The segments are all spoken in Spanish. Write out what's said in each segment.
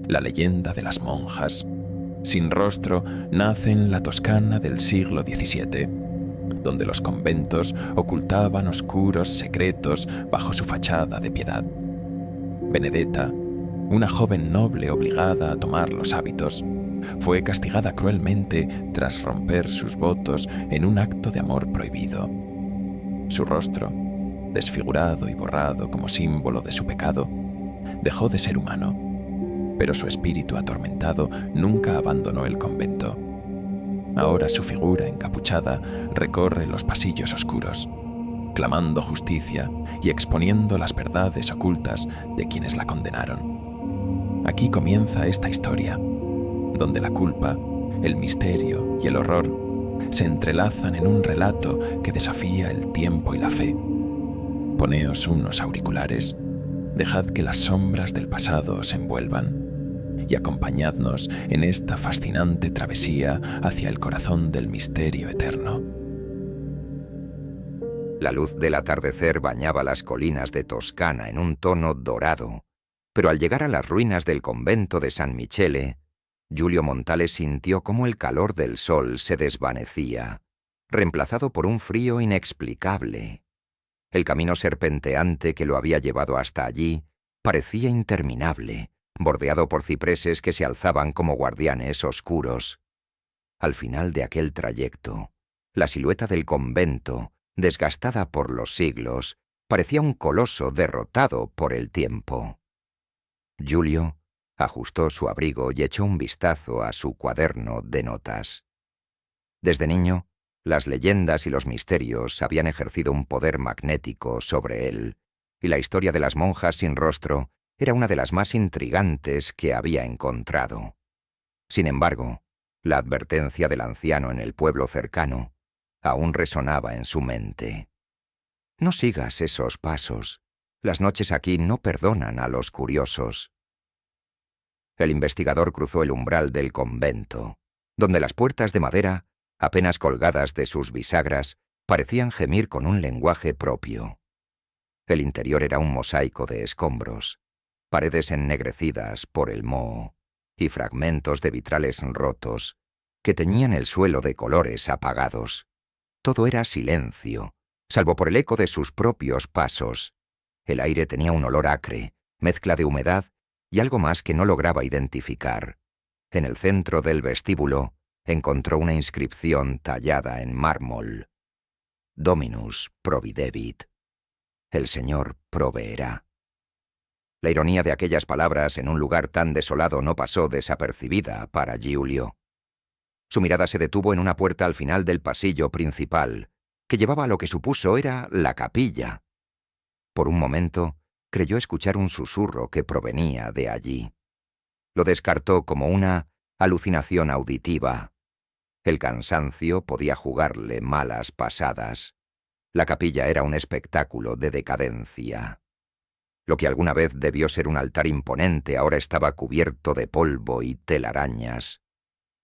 La leyenda de las monjas sin rostro nace en la Toscana del siglo XVII, donde los conventos ocultaban oscuros secretos bajo su fachada de piedad. Benedetta, una joven noble obligada a tomar los hábitos, fue castigada cruelmente tras romper sus votos en un acto de amor prohibido. Su rostro, desfigurado y borrado como símbolo de su pecado, dejó de ser humano, pero su espíritu atormentado nunca abandonó el convento. Ahora su figura encapuchada recorre los pasillos oscuros, clamando justicia y exponiendo las verdades ocultas de quienes la condenaron. Aquí comienza esta historia, donde la culpa, el misterio y el horror se entrelazan en un relato que desafía el tiempo y la fe. Poneos unos auriculares, dejad que las sombras del pasado os envuelvan y acompañadnos en esta fascinante travesía hacia el corazón del misterio eterno. La luz del atardecer bañaba las colinas de Toscana en un tono dorado, pero al llegar a las ruinas del convento de San Michele, Giulio Montale sintió cómo el calor del sol se desvanecía, reemplazado por un frío inexplicable. El camino serpenteante que lo había llevado hasta allí parecía interminable, bordeado por cipreses que se alzaban como guardianes oscuros. Al final de aquel trayecto, la silueta del convento, desgastada por los siglos, parecía un coloso derrotado por el tiempo. Giulio ajustó su abrigo y echó un vistazo a su cuaderno de notas. Desde niño, las leyendas y los misterios habían ejercido un poder magnético sobre él, y la historia de las monjas sin rostro era una de las más intrigantes que había encontrado. Sin embargo, la advertencia del anciano en el pueblo cercano aún resonaba en su mente. No sigas esos pasos. Las noches aquí no perdonan a los curiosos. El investigador cruzó el umbral del convento, donde las puertas de madera, apenas colgadas de sus bisagras, parecían gemir con un lenguaje propio. El interior era un mosaico de escombros, paredes ennegrecidas por el moho y fragmentos de vitrales rotos que teñían el suelo de colores apagados. Todo era silencio, salvo por el eco de sus propios pasos. El aire tenía un olor acre, mezcla de humedad y algo más que no lograba identificar. En el centro del vestíbulo encontró una inscripción tallada en mármol. Dominus providebit. El Señor proveerá. La ironía de aquellas palabras en un lugar tan desolado no pasó desapercibida para Giulio. Su mirada se detuvo en una puerta al final del pasillo principal, que llevaba a lo que supuso era la capilla. Por un momento, creyó escuchar un susurro que provenía de allí. Lo descartó como una alucinación auditiva. El cansancio podía jugarle malas pasadas. La capilla era un espectáculo de decadencia. Lo que alguna vez debió ser un altar imponente ahora estaba cubierto de polvo y telarañas.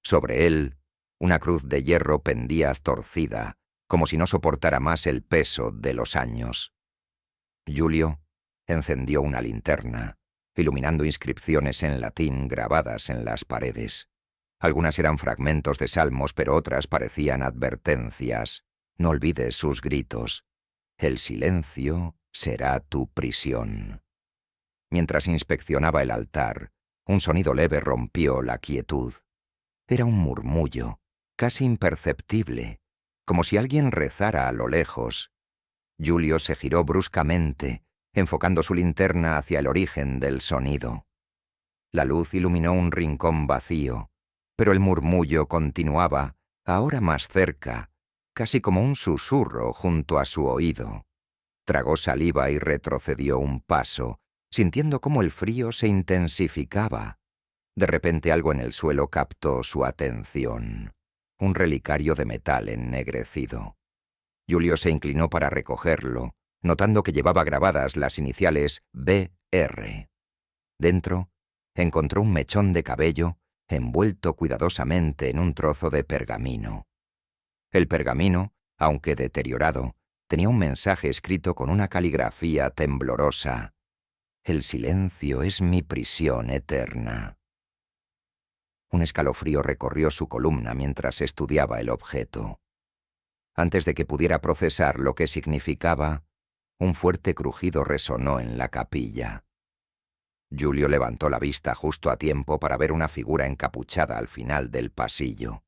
Sobre él, una cruz de hierro pendía torcida, como si no soportara más el peso de los años. Giulio encendió una linterna, iluminando inscripciones en latín grabadas en las paredes. Algunas eran fragmentos de salmos, pero otras parecían advertencias. No olvides sus gritos. El silencio será tu prisión. Mientras inspeccionaba el altar, un sonido leve rompió la quietud. Era un murmullo, casi imperceptible, como si alguien rezara a lo lejos. Giulio se giró bruscamente, enfocando su linterna hacia el origen del sonido. La luz iluminó un rincón vacío, pero el murmullo continuaba, ahora más cerca, casi como un susurro junto a su oído. Tragó saliva y retrocedió un paso, sintiendo cómo el frío se intensificaba. De repente algo en el suelo captó su atención. Un relicario de metal ennegrecido. Giulio se inclinó para recogerlo, notando que llevaba grabadas las iniciales BR. Dentro, encontró un mechón de cabello envuelto cuidadosamente en un trozo de pergamino. El pergamino, aunque deteriorado, tenía un mensaje escrito con una caligrafía temblorosa. El silencio es mi prisión eterna. Un escalofrío recorrió su columna mientras estudiaba el objeto. Antes de que pudiera procesar lo que significaba, un fuerte crujido resonó en la capilla. Giulio levantó la vista justo a tiempo para ver una figura encapuchada al final del pasillo.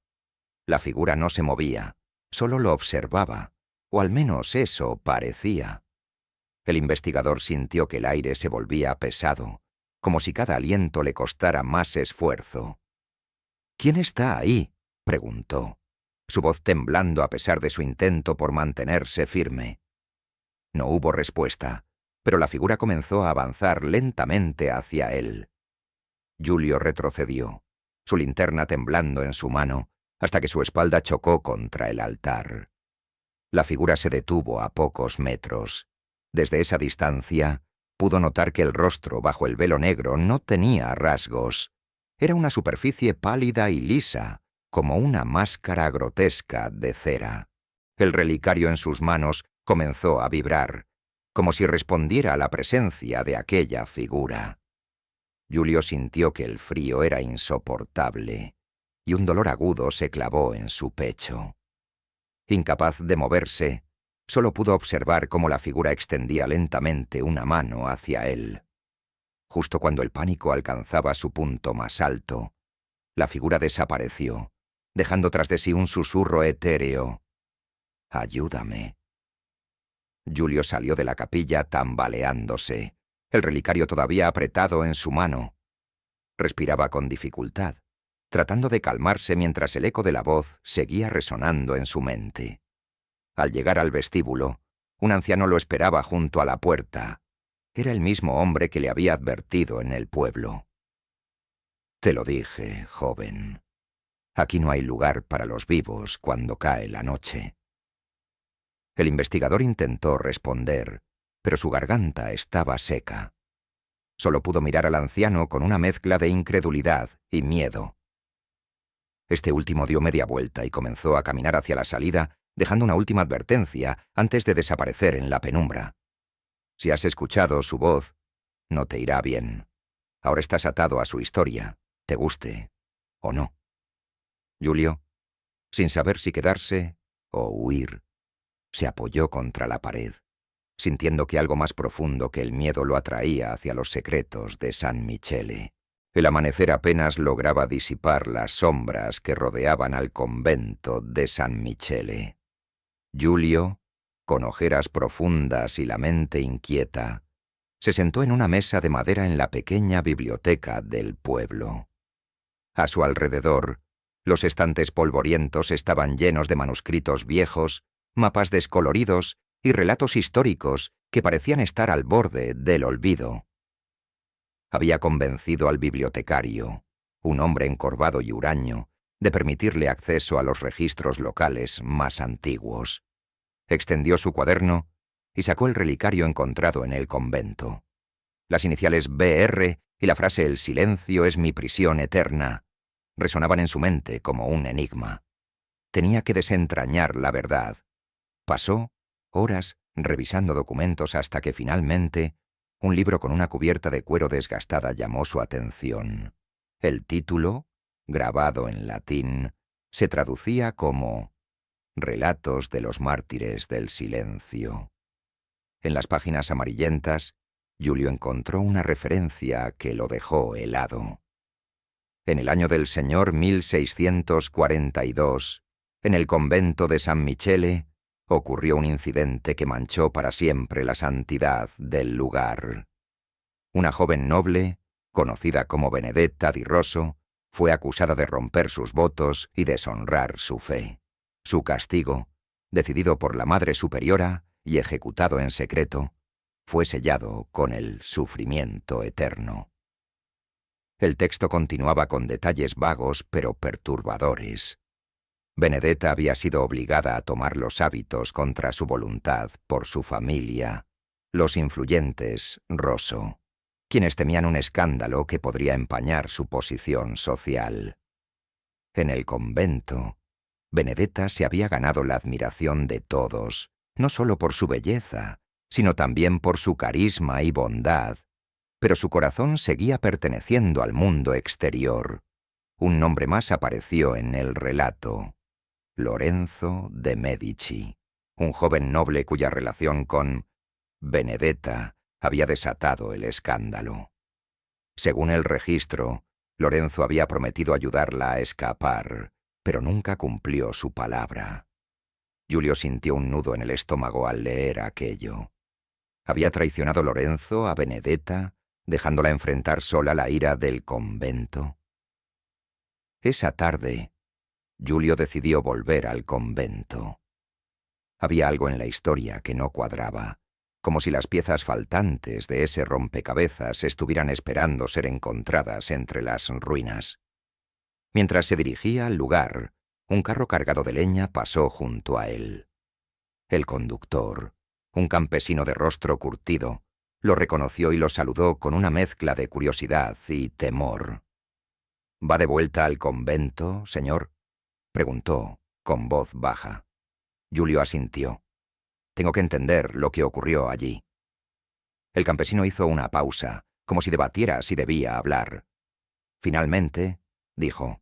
La figura no se movía, solo lo observaba, o al menos eso parecía. El investigador sintió que el aire se volvía pesado, como si cada aliento le costara más esfuerzo. «¿Quién está ahí?», preguntó, su voz temblando a pesar de su intento por mantenerse firme. No hubo respuesta, pero la figura comenzó a avanzar lentamente hacia él. Giulio retrocedió, su linterna temblando en su mano, hasta que su espalda chocó contra el altar. La figura se detuvo a pocos metros. Desde esa distancia, pudo notar que el rostro bajo el velo negro no tenía rasgos. Era una superficie pálida y lisa, como una máscara grotesca de cera. El relicario en sus manos comenzó a vibrar, como si respondiera a la presencia de aquella figura. Giulio sintió que el frío era insoportable, y un dolor agudo se clavó en su pecho. Incapaz de moverse, solo pudo observar cómo la figura extendía lentamente una mano hacia él. Justo cuando el pánico alcanzaba su punto más alto, la figura desapareció, dejando tras de sí un susurro etéreo. «Ayúdame». Giulio salió de la capilla tambaleándose, el relicario todavía apretado en su mano. Respiraba con dificultad, tratando de calmarse mientras el eco de la voz seguía resonando en su mente. Al llegar al vestíbulo, un anciano lo esperaba junto a la puerta. Era el mismo hombre que le había advertido en el pueblo. «Te lo dije, joven. Aquí no hay lugar para los vivos cuando cae la noche». El investigador intentó responder, pero su garganta estaba seca. Solo pudo mirar al anciano con una mezcla de incredulidad y miedo. Este último dio media vuelta y comenzó a caminar hacia la salida, dejando una última advertencia antes de desaparecer en la penumbra. Si has escuchado su voz, no te irá bien. Ahora estás atado a su historia, te guste o no. Giulio, sin saber si quedarse o huir, se apoyó contra la pared, sintiendo que algo más profundo que el miedo lo atraía hacia los secretos de San Michele. El amanecer apenas lograba disipar las sombras que rodeaban al convento de San Michele. Giulio, con ojeras profundas y la mente inquieta, se sentó en una mesa de madera en la pequeña biblioteca del pueblo. A su alrededor, los estantes polvorientos estaban llenos de manuscritos viejos, mapas descoloridos y relatos históricos que parecían estar al borde del olvido. Había convencido al bibliotecario, un hombre encorvado y huraño, de permitirle acceso a los registros locales más antiguos. Extendió su cuaderno y sacó el relicario encontrado en el convento. Las iniciales BR y la frase «El silencio es mi prisión eterna» resonaban en su mente como un enigma. Tenía que desentrañar la verdad. Pasó horas revisando documentos hasta que finalmente un libro con una cubierta de cuero desgastada llamó su atención. El título, grabado en latín, se traducía como «Relatos de los mártires del silencio». En las páginas amarillentas, Giulio encontró una referencia que lo dejó helado. En el año del Señor 1642, en el convento de San Michele, ocurrió un incidente que manchó para siempre la santidad del lugar. Una joven noble, conocida como Benedetta di Rosso, fue acusada de romper sus votos y deshonrar su fe. Su castigo, decidido por la Madre Superiora y ejecutado en secreto, fue sellado con el sufrimiento eterno. El texto continuaba con detalles vagos pero perturbadores. Benedetta había sido obligada a tomar los hábitos contra su voluntad por su familia, los influyentes Rosso, quienes temían un escándalo que podría empañar su posición social. En el convento, Benedetta se había ganado la admiración de todos, no solo por su belleza, sino también por su carisma y bondad, pero su corazón seguía perteneciendo al mundo exterior. un nombre más apareció en el relato: Lorenzo de Medici, un joven noble cuya relación con Benedetta había desatado el escándalo. Según el registro, Lorenzo había prometido ayudarla a escapar, pero nunca cumplió su palabra. Giulio sintió un nudo en el estómago al leer aquello. ¿Había traicionado Lorenzo a Benedetta, dejándola enfrentar sola la ira del convento? Esa tarde, Giulio decidió volver al convento. Había algo en la historia que no cuadraba, como si las piezas faltantes de ese rompecabezas estuvieran esperando ser encontradas entre las ruinas. Mientras se dirigía al lugar, un carro cargado de leña pasó junto a él. El conductor, un campesino de rostro curtido, lo reconoció y lo saludó con una mezcla de curiosidad y temor. —¿Va de vuelta al convento, señor? —preguntó, con voz baja. Giulio asintió. Tengo que entender lo que ocurrió allí. El campesino hizo una pausa, como si debatiera si debía hablar. Finalmente, dijo: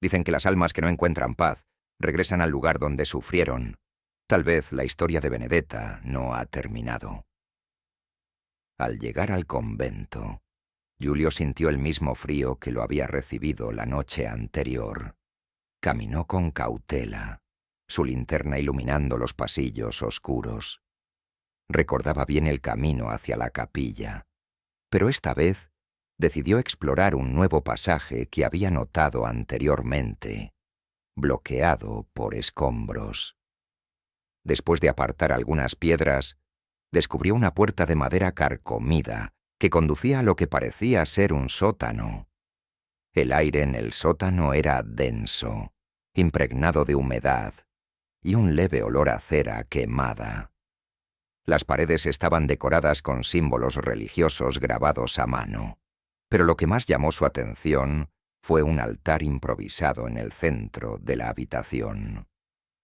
dicen que las almas que no encuentran paz regresan al lugar donde sufrieron. Tal vez la historia de Benedetta no ha terminado. Al llegar al convento, Giulio sintió el mismo frío que lo había recibido la noche anterior. Caminó con cautela, su linterna iluminando los pasillos oscuros. Recordaba bien el camino hacia la capilla, pero esta vez decidió explorar un nuevo pasaje que había notado anteriormente, bloqueado por escombros. Después de apartar algunas piedras, descubrió una puerta de madera carcomida que conducía a lo que parecía ser un sótano. El aire en el sótano era denso, impregnado de humedad, y un leve olor a cera quemada. Las paredes estaban decoradas con símbolos religiosos grabados a mano, pero lo que más llamó su atención fue un altar improvisado en el centro de la habitación.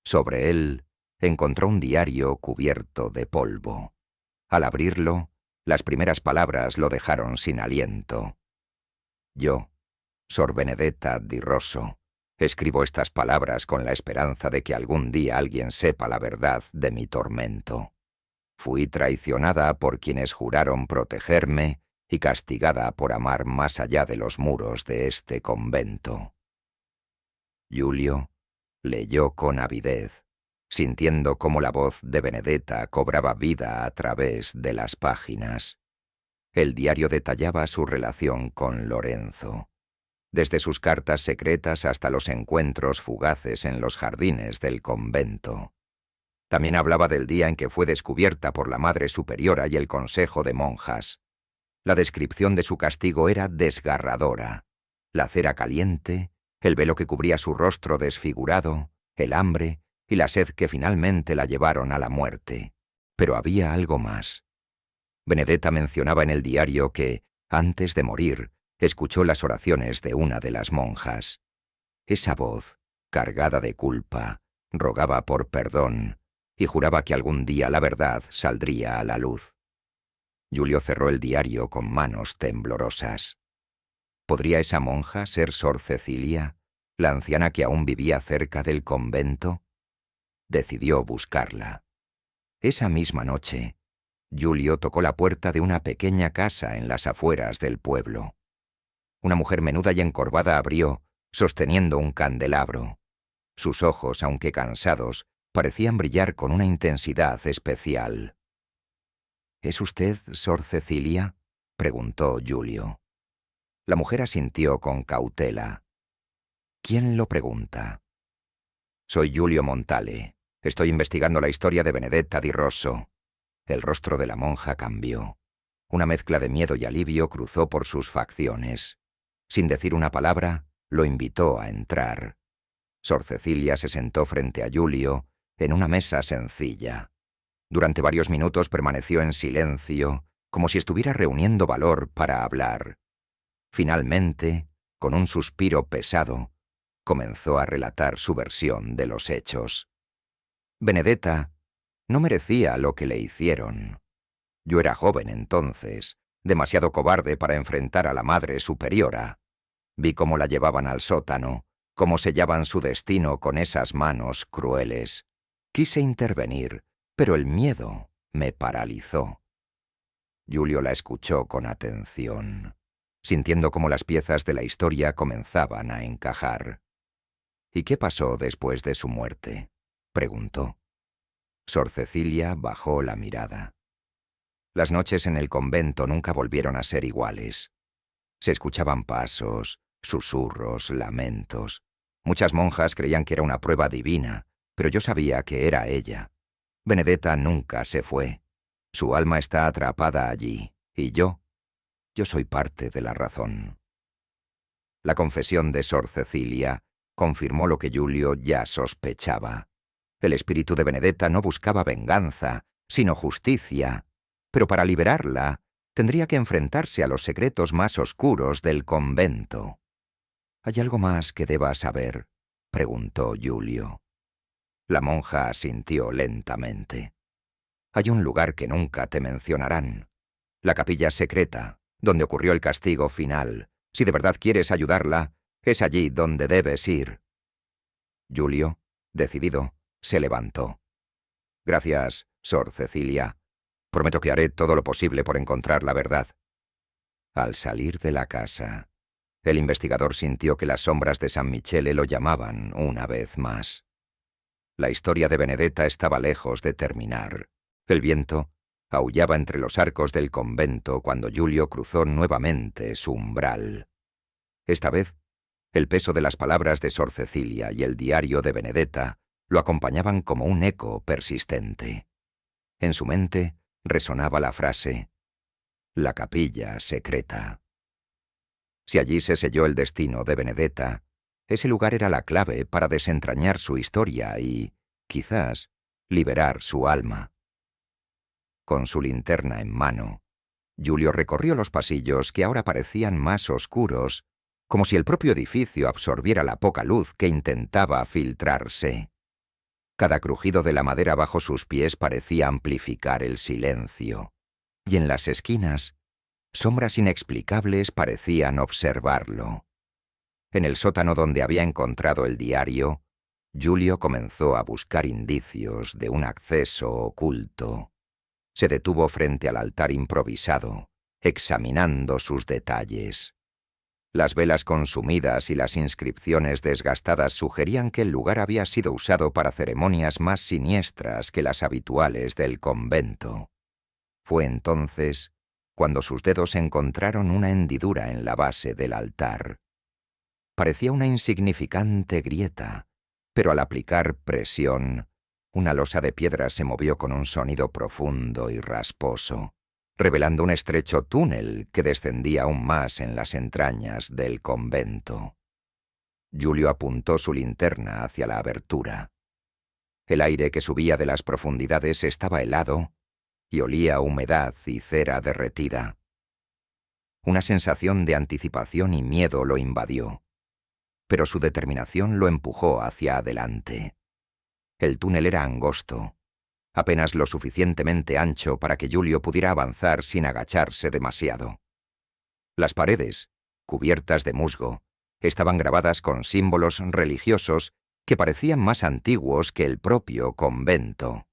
Sobre él encontró un diario cubierto de polvo. Al abrirlo, las primeras palabras lo dejaron sin aliento. Yo, Sor Benedetta di Rosso, escribo estas palabras con la esperanza de que algún día alguien sepa la verdad de mi tormento. Fui traicionada por quienes juraron protegerme y castigada por amar más allá de los muros de este convento. Giulio leyó con avidez, sintiendo cómo la voz de Benedetta cobraba vida a través de las páginas. El diario detallaba su relación con Lorenzo, desde sus cartas secretas hasta los encuentros fugaces en los jardines del convento. También hablaba del día en que fue descubierta por la Madre Superiora y el Consejo de Monjas. La descripción de su castigo era desgarradora: la cera caliente, el velo que cubría su rostro desfigurado, el hambre y la sed que finalmente la llevaron a la muerte. Pero había algo más. Benedetta mencionaba en el diario que, antes de morir, escuchó las oraciones de una de las monjas. Esa voz, cargada de culpa, rogaba por perdón y juraba que algún día la verdad saldría a la luz. Giulio cerró el diario con manos temblorosas. ¿Podría esa monja ser Sor Cecilia, la anciana que aún vivía cerca del convento? Decidió buscarla. Esa misma noche, Giulio tocó la puerta de una pequeña casa en las afueras del pueblo. Una mujer menuda y encorvada abrió, sosteniendo un candelabro. Sus ojos, aunque cansados, parecían brillar con una intensidad especial. —¿Es usted Sor Cecilia? —preguntó Giulio. La mujer asintió con cautela. —¿Quién lo pregunta? —Soy Giulio Montale. Estoy investigando la historia de Benedetta di Rosso. El rostro de la monja cambió. Una mezcla de miedo y alivio cruzó por sus facciones. Sin decir una palabra, lo invitó a entrar. Sor Cecilia se sentó frente a Giulio en una mesa sencilla. Durante varios minutos permaneció en silencio, como si estuviera reuniendo valor para hablar. Finalmente, con un suspiro pesado, comenzó a relatar su versión de los hechos. Benedetta no merecía lo que le hicieron. Yo era joven entonces, demasiado cobarde para enfrentar a la Madre Superiora. Vi cómo la llevaban al sótano, cómo sellaban su destino con esas manos crueles. Quise intervenir, pero el miedo me paralizó. Giulio la escuchó con atención, sintiendo cómo las piezas de la historia comenzaban a encajar. «¿Y qué pasó después de su muerte?», preguntó. Sor Cecilia bajó la mirada. Las noches en el convento nunca volvieron a ser iguales. Se escuchaban pasos, susurros, lamentos. Muchas monjas creían que era una prueba divina, pero yo sabía que era ella. Benedetta nunca se fue. Su alma está atrapada allí, y yo soy parte de la razón. La confesión de Sor Cecilia confirmó lo que Giulio ya sospechaba. El espíritu de Benedetta no buscaba venganza, sino justicia, pero para liberarla tendría que enfrentarse a los secretos más oscuros del convento. «¿Hay algo más que deba saber?», preguntó Giulio. La monja asintió lentamente. «Hay un lugar que nunca te mencionarán. La capilla secreta, donde ocurrió el castigo final. Si de verdad quieres ayudarla, es allí donde debes ir». Giulio, decidido, se levantó. «Gracias, Sor Cecilia. Prometo que haré todo lo posible por encontrar la verdad». Al salir de la casa, el investigador sintió que las sombras de San Michele lo llamaban una vez más. La historia de Benedetta estaba lejos de terminar. El viento aullaba entre los arcos del convento cuando Giulio cruzó nuevamente su umbral. Esta vez, el peso de las palabras de Sor Cecilia y el diario de Benedetta lo acompañaban como un eco persistente. En su mente resonaba la frase: «La capilla secreta». Si allí se selló el destino de Benedetta, ese lugar era la clave para desentrañar su historia y, quizás, liberar su alma. Con su linterna en mano, Giulio recorrió los pasillos que ahora parecían más oscuros, como si el propio edificio absorbiera la poca luz que intentaba filtrarse. Cada crujido de la madera bajo sus pies parecía amplificar el silencio, y en las esquinas, sombras inexplicables parecían observarlo. En el sótano donde había encontrado el diario, Giulio comenzó a buscar indicios de un acceso oculto. Se detuvo frente al altar improvisado, examinando sus detalles. Las velas consumidas y las inscripciones desgastadas sugerían que el lugar había sido usado para ceremonias más siniestras que las habituales del convento. Fue entonces cuando sus dedos encontraron una hendidura en la base del altar. Parecía una insignificante grieta, pero al aplicar presión, una losa de piedra se movió con un sonido profundo y rasposo, revelando un estrecho túnel que descendía aún más en las entrañas del convento. Giulio apuntó su linterna hacia la abertura. El aire que subía de las profundidades estaba helado y olía a humedad y cera derretida. Una sensación de anticipación y miedo lo invadió, pero su determinación lo empujó hacia adelante. El túnel era angosto, apenas lo suficientemente ancho para que Giulio pudiera avanzar sin agacharse demasiado. Las paredes, cubiertas de musgo, estaban grabadas con símbolos religiosos que parecían más antiguos que el propio convento.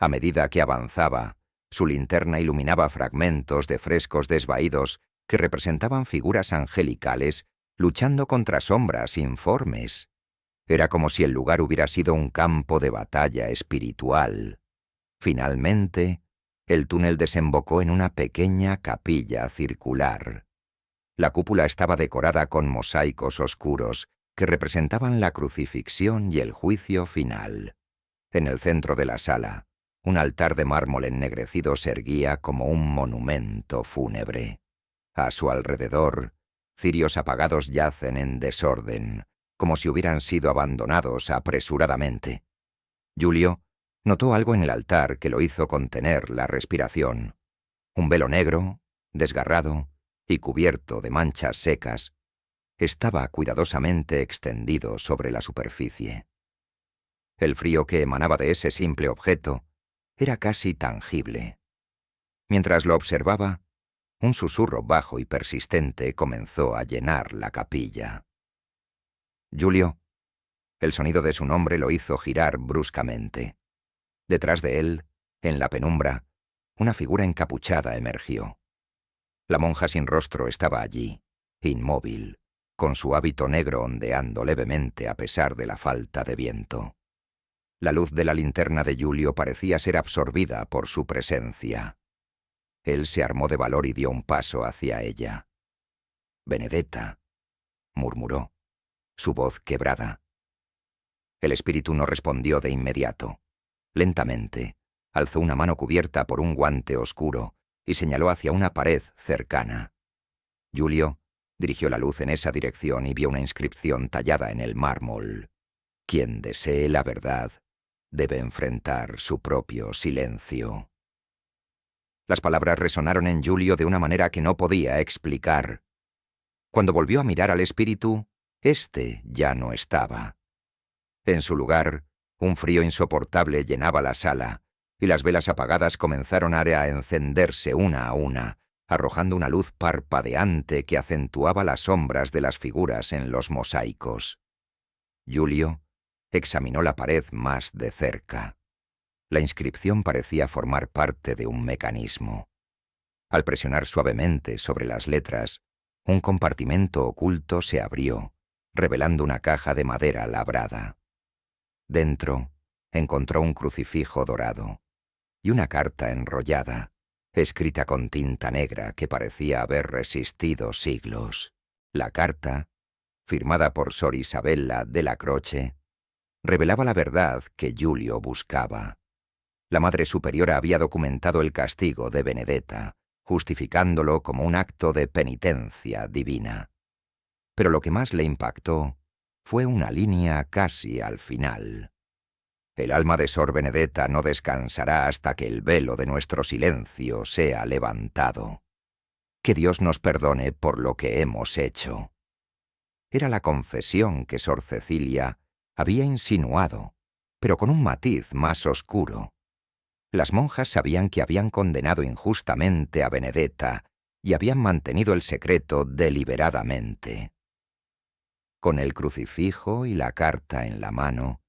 A medida que avanzaba, su linterna iluminaba fragmentos de frescos desvaídos que representaban figuras angelicales luchando contra sombras informes. Era como si el lugar hubiera sido un campo de batalla espiritual. Finalmente, el túnel desembocó en una pequeña capilla circular. La cúpula estaba decorada con mosaicos oscuros que representaban la crucifixión y el juicio final. En el centro de la sala, un altar de mármol ennegrecido se erguía como un monumento fúnebre. A su alrededor, cirios apagados yacen en desorden, como si hubieran sido abandonados apresuradamente. Giulio notó algo en el altar que lo hizo contener la respiración. Un velo negro, desgarrado y cubierto de manchas secas, estaba cuidadosamente extendido sobre la superficie. El frío que emanaba de ese simple objeto era casi tangible. Mientras lo observaba, Un susurro bajo y persistente comenzó a llenar la capilla. «Giulio». El sonido de su nombre lo hizo girar bruscamente. Detrás de él, en la penumbra, una figura encapuchada emergió. La monja sin rostro estaba allí, inmóvil, con su hábito negro ondeando levemente a pesar de la falta de viento. La luz de la linterna de Giulio parecía ser absorbida por su presencia. Él se armó de valor y dio un paso hacia ella. «Benedetta», murmuró, su voz quebrada. El espíritu no respondió de inmediato. Lentamente, alzó una mano cubierta por un guante oscuro y señaló hacia una pared cercana. Giulio dirigió la luz en esa dirección y vio una inscripción tallada en el mármol. «Quien desee la verdad debe enfrentar su propio silencio». Las palabras resonaron en Giulio de una manera que no podía explicar. Cuando volvió a mirar al espíritu, éste ya no estaba. En su lugar, un frío insoportable llenaba la sala, y las velas apagadas comenzaron a encenderse una a una, arrojando una luz parpadeante que acentuaba las sombras de las figuras en los mosaicos. Giulio examinó la pared más de cerca. La inscripción parecía formar parte de un mecanismo. Al presionar suavemente sobre las letras, un compartimento oculto se abrió, revelando una caja de madera labrada. Dentro, encontró un crucifijo dorado y una carta enrollada, escrita con tinta negra que parecía haber resistido siglos. La carta, firmada por Sor Isabella della Croce, revelaba la verdad que Giulio buscaba. La Madre Superiora había documentado el castigo de Benedetta, justificándolo como un acto de penitencia divina. Pero lo que más le impactó fue una línea casi al final. «El alma de Sor Benedetta no descansará hasta que el velo de nuestro silencio sea levantado. Que Dios nos perdone por lo que hemos hecho». Era la confesión que Sor Cecilia había insinuado, pero con un matiz más oscuro. Las monjas sabían que habían condenado injustamente a Benedetta y habían mantenido el secreto deliberadamente. Con el crucifijo y la carta en la mano,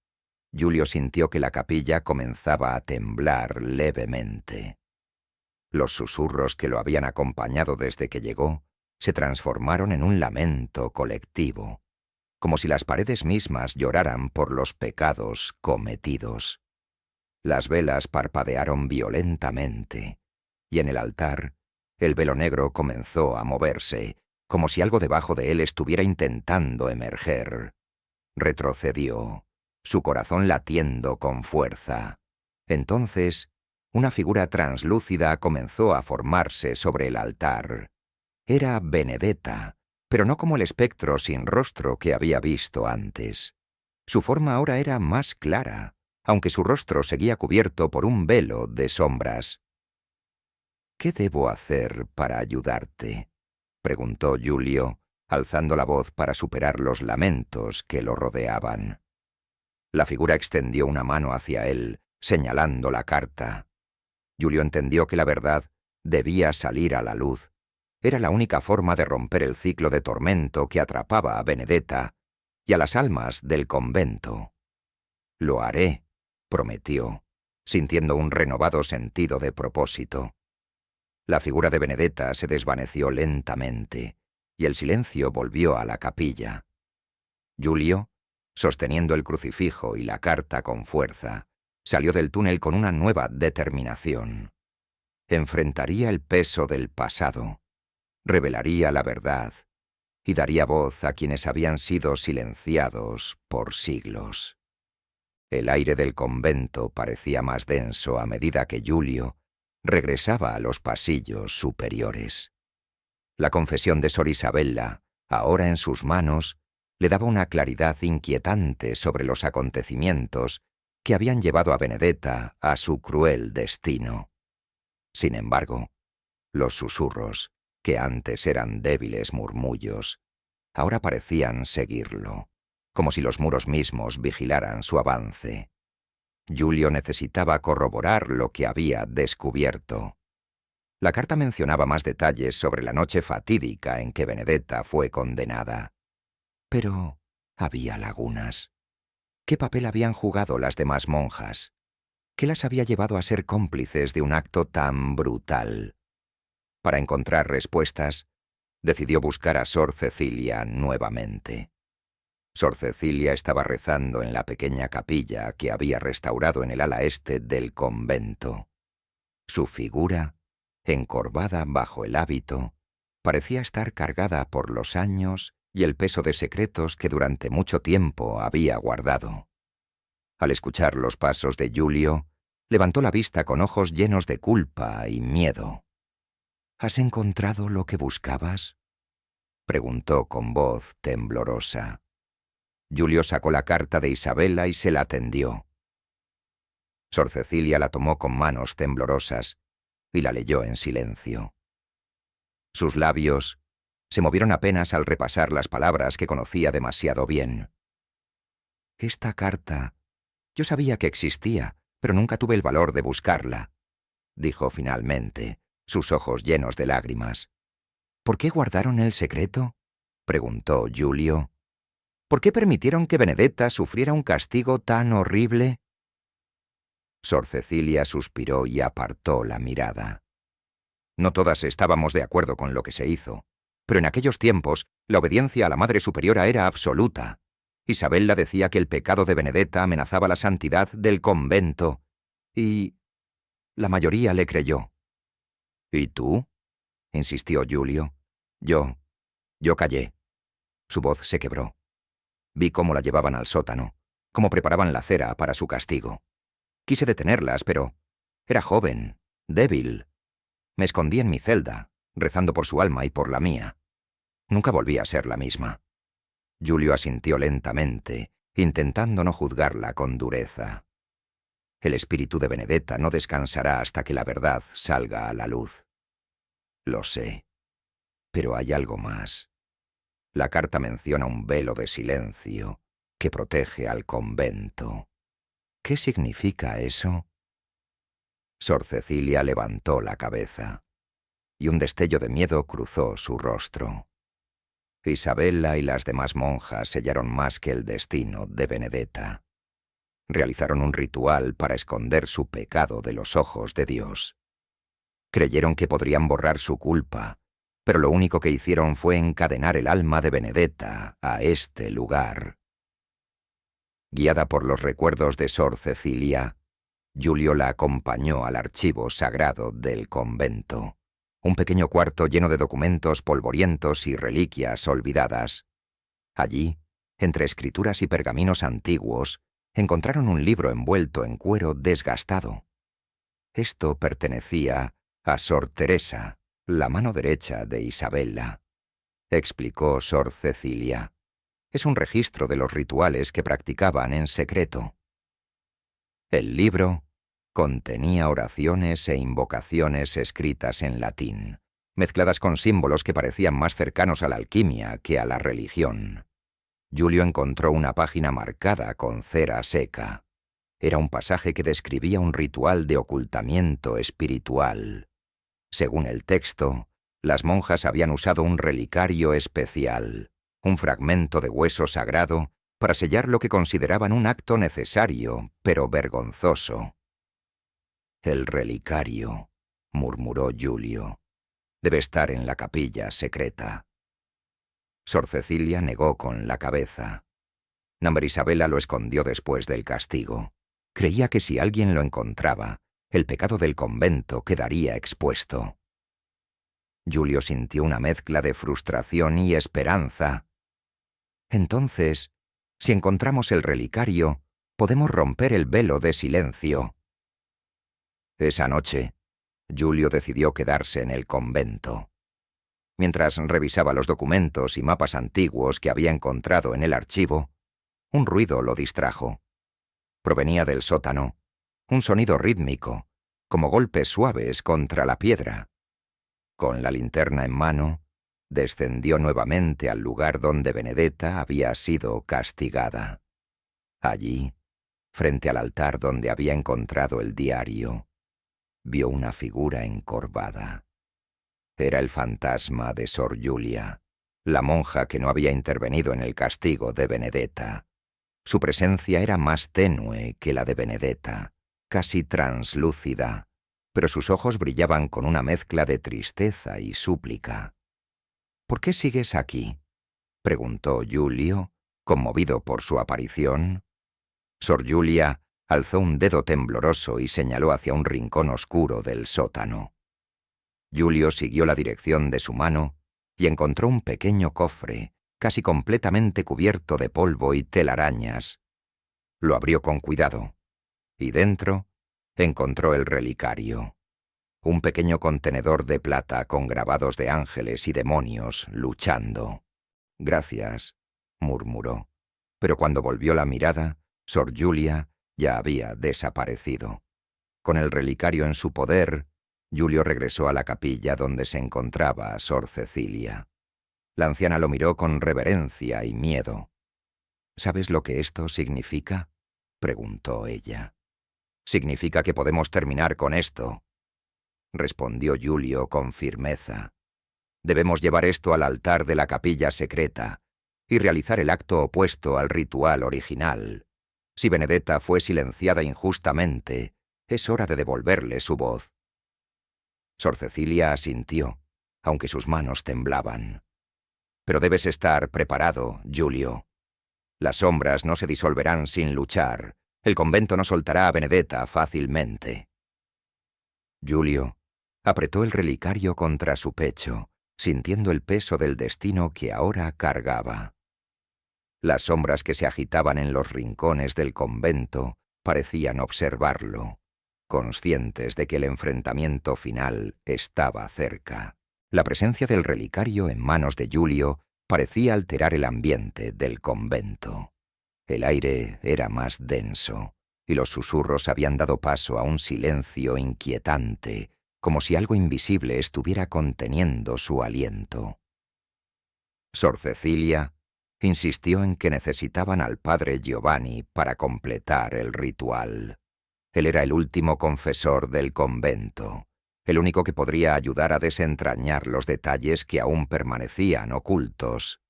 Giulio sintió que la capilla comenzaba a temblar levemente. Los susurros que lo habían acompañado desde que llegó se transformaron en un lamento colectivo, como si las paredes mismas lloraran por los pecados cometidos. Las velas parpadearon violentamente, y en el altar, el velo negro comenzó a moverse, como si algo debajo de él estuviera intentando emerger. Retrocedió, su corazón latiendo con fuerza. Entonces, una figura translúcida comenzó a formarse sobre el altar. Era Benedetta, pero no como el espectro sin rostro que había visto antes. Su forma ahora era más clara, aunque su rostro seguía cubierto por un velo de sombras. «¿Qué debo hacer para ayudarte?», preguntó Giulio, alzando la voz para superar los lamentos que lo rodeaban. La figura extendió una mano hacia él, señalando la carta. Giulio entendió que la verdad debía salir a la luz. Era la única forma de romper el ciclo de tormento que atrapaba a Benedetta y a las almas del convento. «Lo haré», prometió, sintiendo un renovado sentido de propósito. La figura de Benedetta se desvaneció lentamente, y el silencio volvió a la capilla. Giulio, sosteniendo el crucifijo y la carta con fuerza, salió del túnel con una nueva determinación. Enfrentaría el peso del pasado, revelaría la verdad, y daría voz a quienes habían sido silenciados por siglos. El aire del convento parecía más denso a medida que Giulio regresaba a los pasillos superiores. La confesión de Sor Isabella, ahora en sus manos, le daba una claridad inquietante sobre los acontecimientos que habían llevado a Benedetta a su cruel destino. Sin embargo, los susurros, que antes eran débiles murmullos, ahora parecían seguirlo, como si los muros mismos vigilaran su avance. Giulio necesitaba corroborar lo que había descubierto. La carta mencionaba más detalles sobre la noche fatídica en que Benedetta fue condenada. Pero había lagunas. ¿Qué papel habían jugado las demás monjas? ¿Qué las había llevado a ser cómplices de un acto tan brutal? Para encontrar respuestas, decidió buscar a Sor Cecilia nuevamente. Sor Cecilia estaba rezando en la pequeña capilla que había restaurado en el ala este del convento. Su figura, encorvada bajo el hábito, parecía estar cargada por los años y el peso de secretos que durante mucho tiempo había guardado. Al escuchar los pasos de Giulio, levantó la vista con ojos llenos de culpa y miedo. —¿Has encontrado lo que buscabas? —preguntó con voz temblorosa. Giulio sacó la carta de Isabella y se la tendió. Sor Cecilia la tomó con manos temblorosas y la leyó en silencio. Sus labios se movieron apenas al repasar las palabras que conocía demasiado bien. Esta carta, yo sabía que existía, pero nunca tuve el valor de buscarla, dijo finalmente, sus ojos llenos de lágrimas. ¿Por qué guardaron el secreto?, preguntó Giulio. ¿Por qué permitieron que Benedetta sufriera un castigo tan horrible? Sor Cecilia suspiró y apartó la mirada. No todas estábamos de acuerdo con lo que se hizo, pero en aquellos tiempos la obediencia a la Madre Superiora era absoluta. Isabella decía que el pecado de Benedetta amenazaba la santidad del convento, y la mayoría le creyó. ¿Y tú?, insistió Giulio. Yo callé. Su voz se quebró. Vi cómo la llevaban al sótano, cómo preparaban la cera para su castigo. Quise detenerlas, pero era joven, débil. Me escondí en mi celda, rezando por su alma y por la mía. Nunca volví a ser la misma. Giulio asintió lentamente, intentando no juzgarla con dureza. El espíritu de Benedetta no descansará hasta que la verdad salga a la luz. Lo sé, pero hay algo más. La carta menciona un velo de silencio que protege al convento. ¿Qué significa eso? Sor Cecilia levantó la cabeza, y un destello de miedo cruzó su rostro. Isabella y las demás monjas sellaron más que el destino de Benedetta. Realizaron un ritual para esconder su pecado de los ojos de Dios. Creyeron que podrían borrar su culpa, pero lo único que hicieron fue encadenar el alma de Benedetta a este lugar. Guiada por los recuerdos de Sor Cecilia, Giulio la acompañó al archivo sagrado del convento, un pequeño cuarto lleno de documentos polvorientos y reliquias olvidadas. Allí, entre escrituras y pergaminos antiguos, encontraron un libro envuelto en cuero desgastado. Esto pertenecía a Sor Teresa, la mano derecha de Isabella, explicó Sor Cecilia. Es un registro de los rituales que practicaban en secreto. El libro contenía oraciones e invocaciones escritas en latín, mezcladas con símbolos que parecían más cercanos a la alquimia que a la religión. Giulio encontró una página marcada con cera seca. Era un pasaje que describía un ritual de ocultamiento espiritual. Según el texto, las monjas habían usado un relicario especial, un fragmento de hueso sagrado, para sellar lo que consideraban un acto necesario, pero vergonzoso. «El relicario», murmuró Giulio, «debe estar en la capilla secreta». Sor Cecilia negó con la cabeza. Namber Isabella lo escondió después del castigo. Creía que si alguien lo encontraba, el pecado del convento quedaría expuesto. Giulio sintió una mezcla de frustración y esperanza. Entonces, si encontramos el relicario, podemos romper el velo de silencio. Esa noche, Giulio decidió quedarse en el convento. Mientras revisaba los documentos y mapas antiguos que había encontrado en el archivo, un ruido lo distrajo. Provenía del sótano, un sonido rítmico, como golpes suaves contra la piedra. Con la linterna en mano, descendió nuevamente al lugar donde Benedetta había sido castigada. Allí, frente al altar donde había encontrado el diario, vio una figura encorvada, Era el fantasma de Sor Julia, la monja que no había intervenido en el castigo de Benedetta. Su presencia era más tenue que la de Benedetta, casi translúcida, pero sus ojos brillaban con una mezcla de tristeza y súplica. «¿Por qué sigues aquí?», preguntó Giulio, conmovido por su aparición. Sor Julia alzó un dedo tembloroso y señaló hacia un rincón oscuro del sótano. Giulio siguió la dirección de su mano y encontró un pequeño cofre, casi completamente cubierto de polvo y telarañas. Lo abrió con cuidado, y dentro encontró el relicario, un pequeño contenedor de plata con grabados de ángeles y demonios luchando. «Gracias», murmuró, pero cuando volvió la mirada, Sor Julia ya había desaparecido. Con el relicario en su poder, Giulio regresó a la capilla donde se encontraba Sor Cecilia. La anciana lo miró con reverencia y miedo. «¿Sabes lo que esto significa?», preguntó ella. «Significa que podemos terminar con esto», respondió Giulio con firmeza. «Debemos llevar esto al altar de la capilla secreta y realizar el acto opuesto al ritual original. Si Benedetta fue silenciada injustamente, es hora de devolverle su voz». Sor Cecilia asintió, aunque sus manos temblaban. «Pero debes estar preparado, Giulio. Las sombras no se disolverán sin luchar. El convento no soltará a Benedetta fácilmente». Giulio apretó el relicario contra su pecho, sintiendo el peso del destino que ahora cargaba. Las sombras que se agitaban en los rincones del convento parecían observarlo, conscientes de que el enfrentamiento final estaba cerca. La presencia del relicario en manos de Giulio parecía alterar el ambiente del convento. El aire era más denso, y los susurros habían dado paso a un silencio inquietante, como si algo invisible estuviera conteniendo su aliento. Sor Cecilia insistió en que necesitaban al padre Giovanni para completar el ritual. Él era el último confesor del convento, el único que podría ayudar a desentrañar los detalles que aún permanecían ocultos.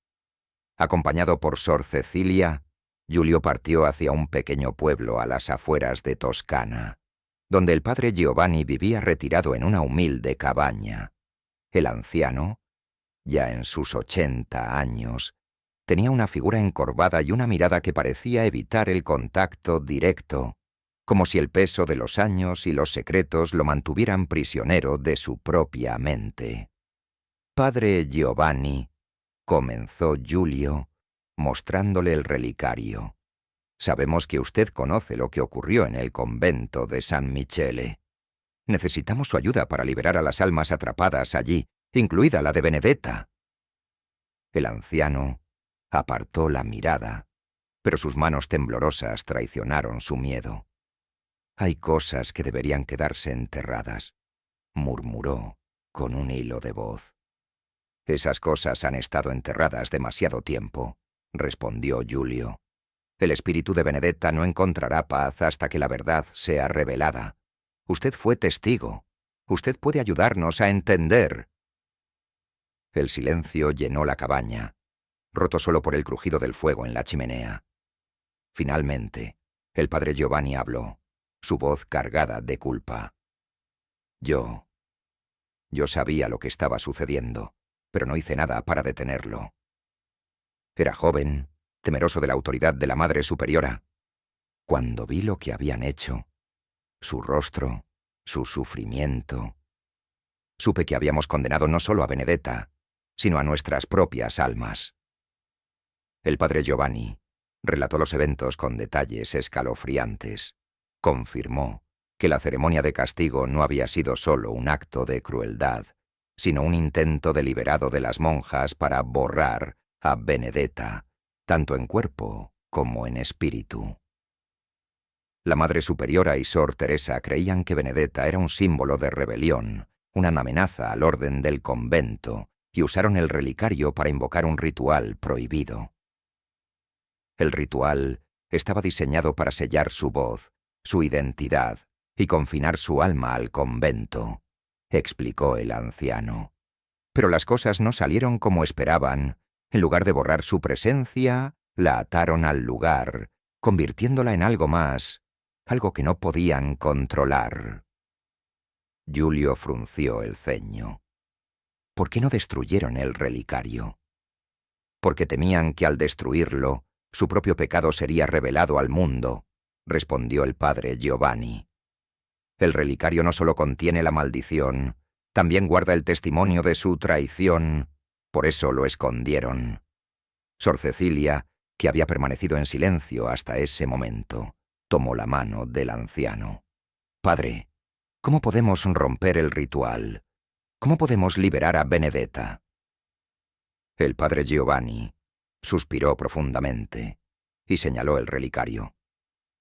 Acompañado por Sor Cecilia, Giulio partió hacia un pequeño pueblo a las afueras de Toscana, donde el padre Giovanni vivía retirado en una humilde cabaña. El anciano, ya en sus 80 años, tenía una figura encorvada y una mirada que parecía evitar el contacto directo, como si el peso de los años y los secretos lo mantuvieran prisionero de su propia mente. «Padre Giovanni», comenzó Giulio, mostrándole el relicario. «Sabemos que usted conoce lo que ocurrió en el convento de San Michele. Necesitamos su ayuda para liberar a las almas atrapadas allí, incluida la de Benedetta». El anciano apartó la mirada, pero sus manos temblorosas traicionaron su miedo. «Hay cosas que deberían quedarse enterradas», murmuró con un hilo de voz. «Esas cosas han estado enterradas demasiado tiempo», respondió Giulio. «El espíritu de Benedetta no encontrará paz hasta que la verdad sea revelada. Usted fue testigo. Usted puede ayudarnos a entender». El silencio llenó la cabaña, roto solo por el crujido del fuego en la chimenea. Finalmente, el padre Giovanni habló, su voz cargada de culpa. Yo sabía lo que estaba sucediendo, pero no hice nada para detenerlo. Era joven, temeroso de la autoridad de la Madre Superiora. Cuando vi lo que habían hecho, su rostro, su sufrimiento, supe que habíamos condenado no solo a Benedetta, sino a nuestras propias almas. El padre Giovanni relató los eventos con detalles escalofriantes. Confirmó que la ceremonia de castigo no había sido solo un acto de crueldad, sino un intento deliberado de las monjas para borrar a Benedetta, tanto en cuerpo como en espíritu. La Madre Superiora y Sor Teresa creían que Benedetta era un símbolo de rebelión, una amenaza al orden del convento, y usaron el relicario para invocar un ritual prohibido. El ritual estaba diseñado para sellar su voz, su identidad y confinar su alma al convento, explicó el anciano. Pero las cosas no salieron como esperaban. En lugar de borrar su presencia, la ataron al lugar, convirtiéndola en algo más, algo que no podían controlar. Giulio frunció el ceño. ¿Por qué no destruyeron el relicario? Porque temían que al destruirlo, su propio pecado sería revelado al mundo, respondió el padre Giovanni. El relicario no solo contiene la maldición, también guarda el testimonio de su traición, por eso lo escondieron. Sor Cecilia, que había permanecido en silencio hasta ese momento, tomó la mano del anciano. «Padre, ¿cómo podemos romper el ritual? ¿Cómo podemos liberar a Benedetta?» El padre Giovanni suspiró profundamente y señaló el relicario.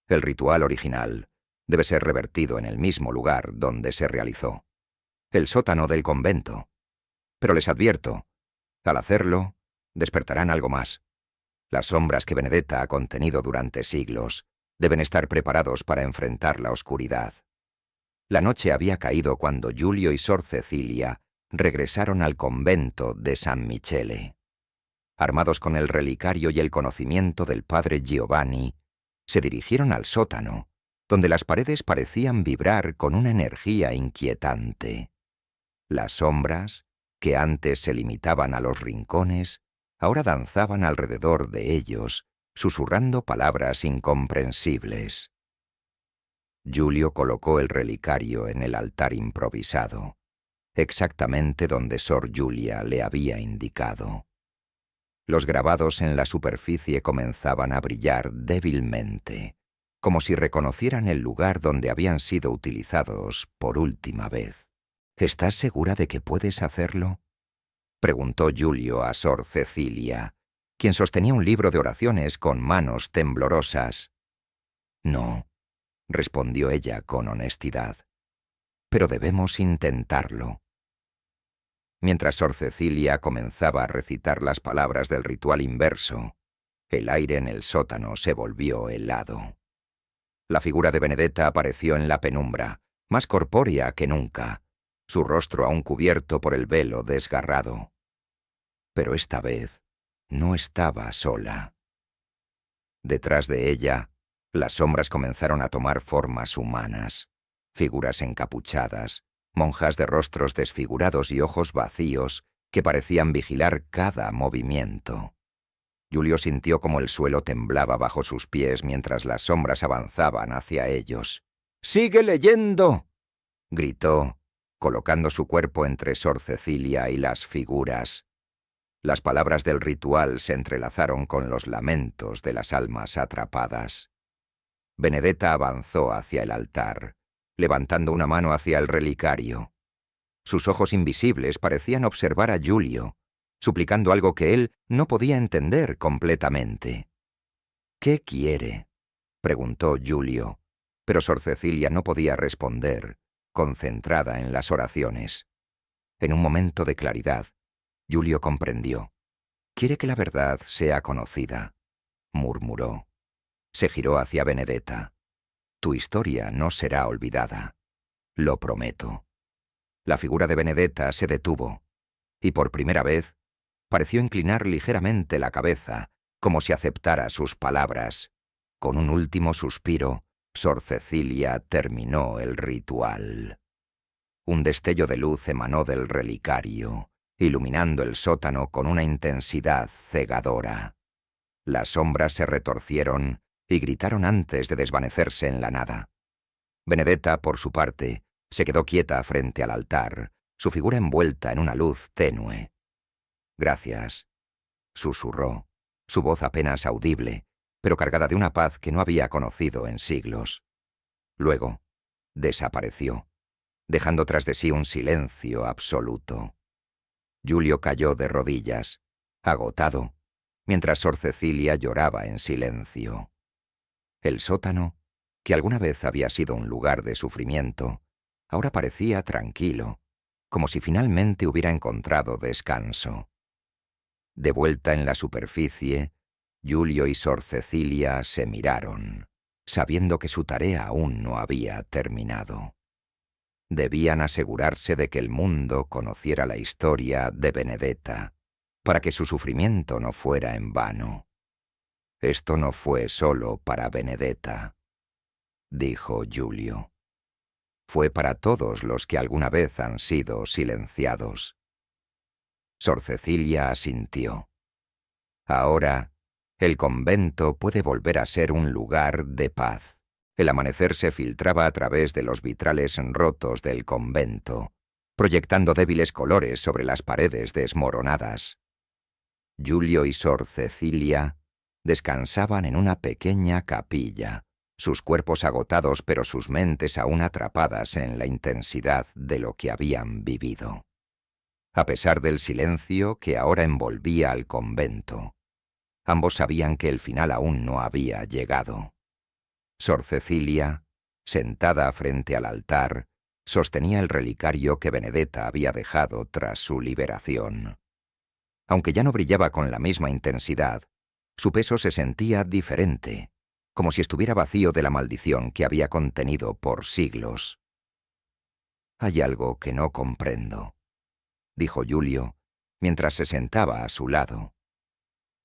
El ritual original debe ser revertido en el mismo lugar donde se realizó, el sótano del convento. Pero les advierto, al hacerlo, despertarán algo más. Las sombras que Benedetta ha contenido durante siglos deben estar preparados para enfrentar la oscuridad. La noche había caído cuando Giulio y Sor Cecilia regresaron al convento de San Michele. Armados con el relicario y el conocimiento del padre Giovanni, se dirigieron al sótano, donde las paredes parecían vibrar con una energía inquietante. Las sombras, que antes se limitaban a los rincones, ahora danzaban alrededor de ellos, susurrando palabras incomprensibles. Giulio colocó el relicario en el altar improvisado, exactamente donde Sor Giulia le había indicado. Los grabados en la superficie comenzaban a brillar débilmente, como si reconocieran el lugar donde habían sido utilizados por última vez. «¿Estás segura de que puedes hacerlo?», preguntó Giulio a Sor Cecilia, quien sostenía un libro de oraciones con manos temblorosas. «No», respondió ella con honestidad, «pero debemos intentarlo». Mientras Sor Cecilia comenzaba a recitar las palabras del ritual inverso, el aire en el sótano se volvió helado. La figura de Benedetta apareció en la penumbra, más corpórea que nunca, su rostro aún cubierto por el velo desgarrado. Pero esta vez no estaba sola. Detrás de ella, las sombras comenzaron a tomar formas humanas, figuras encapuchadas, monjas de rostros desfigurados y ojos vacíos que parecían vigilar cada movimiento. Giulio sintió como el suelo temblaba bajo sus pies mientras las sombras avanzaban hacia ellos. «¡Sigue leyendo!», gritó, colocando su cuerpo entre Sor Cecilia y las figuras. Las palabras del ritual se entrelazaron con los lamentos de las almas atrapadas. Benedetta avanzó hacia el altar, levantando una mano hacia el relicario. Sus ojos invisibles parecían observar a Giulio, suplicando algo que él no podía entender completamente. «¿Qué quiere?», preguntó Giulio, pero Sor Cecilia no podía responder, concentrada en las oraciones. En un momento de claridad, Giulio comprendió. «Quiere que la verdad sea conocida», murmuró. Se giró hacia Benedetta. «Tu historia no será olvidada. Lo prometo». La figura de Benedetta se detuvo, y por primera vez pareció inclinar ligeramente la cabeza, como si aceptara sus palabras. Con un último suspiro, Sor Cecilia terminó el ritual. Un destello de luz emanó del relicario, iluminando el sótano con una intensidad cegadora. Las sombras se retorcieron y gritaron antes de desvanecerse en la nada. Benedetta, por su parte, se quedó quieta frente al altar, su figura envuelta en una luz tenue. «Gracias», susurró, su voz apenas audible, pero cargada de una paz que no había conocido en siglos. Luego, desapareció, dejando tras de sí un silencio absoluto. Giulio cayó de rodillas, agotado, mientras Sor Cecilia lloraba en silencio. El sótano, que alguna vez había sido un lugar de sufrimiento, ahora parecía tranquilo, como si finalmente hubiera encontrado descanso. De vuelta en la superficie, Giulio y Sor Cecilia se miraron, sabiendo que su tarea aún no había terminado. Debían asegurarse de que el mundo conociera la historia de Benedetta, para que su sufrimiento no fuera en vano. Esto no fue solo para Benedetta, dijo Giulio. Fue para todos los que alguna vez han sido silenciados. Sor Cecilia asintió. Ahora, el convento puede volver a ser un lugar de paz. El amanecer se filtraba a través de los vitrales rotos del convento, proyectando débiles colores sobre las paredes desmoronadas. Giulio y Sor Cecilia descansaban en una pequeña capilla, sus cuerpos agotados pero sus mentes aún atrapadas en la intensidad de lo que habían vivido. A pesar del silencio que ahora envolvía al convento, ambos sabían que el final aún no había llegado. Sor Cecilia, sentada frente al altar, sostenía el relicario que Benedetta había dejado tras su liberación. Aunque ya no brillaba con la misma intensidad, su peso se sentía diferente, como si estuviera vacío de la maldición que había contenido por siglos. «Hay algo que no comprendo», dijo Giulio, mientras se sentaba a su lado.